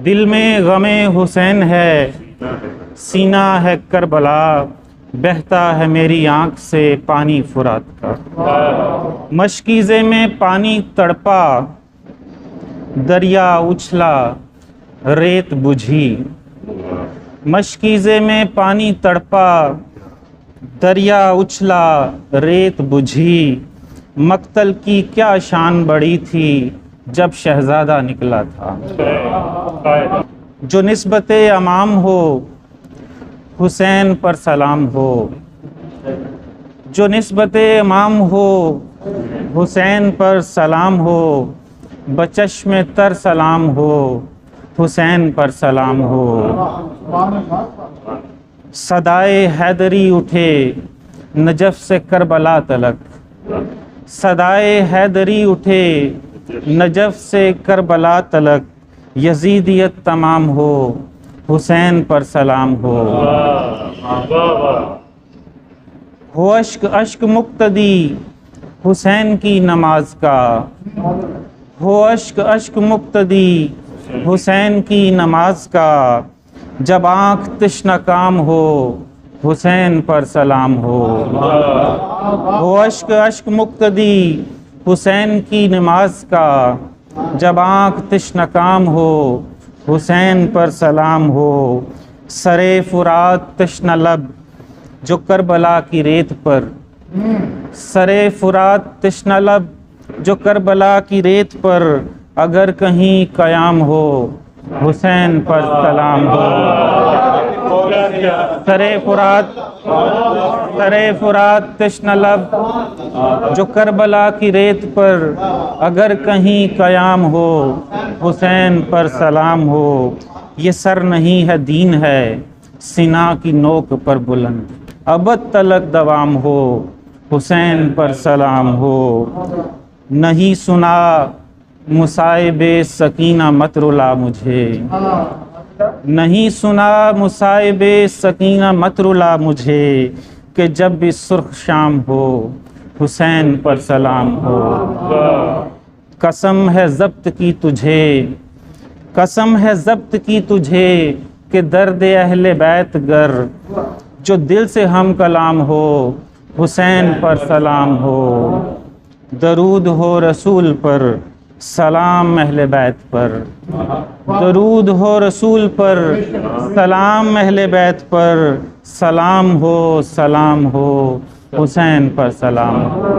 دل میں غم حسین ہے، سینہ ہے کربلا، بہتا ہے میری آنکھ سے پانی فرات کا۔ مشکیزے میں پانی تڑپا، دریا اچھلا، ریت بجھی۔ مشکیزے میں پانی تڑپا، دریا اچھلا، ریت بجھی۔ مقتل کی کیا شان بڑی تھی جب شہزادہ نکلا تھا۔ جو نسبت امام ہو حسین پر سلام ہو، جو نسبت امام ہو حسین پر سلام ہو، بچشم تر سلام ہو حسین پر سلام ہو۔ صدائے حیدری اٹھے نجف سے کربلا تلک، صدائے حیدری اٹھے نجف سے کربلا تلک، یزیدیت تمام ہو حسین پر سلام ہو۔ ہو اشک اشک مقتدی حسین کی نماز کا، ہو اشک اشک مقتدی حسین کی نماز کا، جب آنکھ تشنہ کام ہو حسین پر سلام ہو۔ ہو اشک اشک مقتدی حسین کی نماز کا، جب آنکھ تشنہ کام ہو حسین پر سلام ہو۔ سرے فرات تشنہ لب جو کربلا کی ریت پر، سرے فرات تشنہ لب جو کربلا کی ریت پر، اگر کہیں قیام ہو حسین پر سلام ہو۔ سرے فرات تشنہ لب جو کربلا کی ریت پر، اگر کہیں قیام ہو حسین پر سلام ہو۔ یہ سر نہیں ہے دین ہے سینہ کی نوک پر بلند، ابد تلک دوام ہو حسین پر سلام ہو۔ نہیں سنا مصائب سکینہ مت رلا مجھے، نہیں سنا مصائب سکینہ مت رلا مجھے، کہ جب بھی سرخ شام ہو حسین پر سلام ہو۔ قسم ہے ضبط کی تجھے، قسم ہے ضبط کی تجھے، کہ درد اہل بیت گر جو دل سے ہم کلام ہو حسین پر سلام ہو۔ درود ہو رسول پر، سلام اہل بیت پر، درود ہو رسول پر، سلام اہل بیت پر، سلام ہو حسین پر سلام ہو۔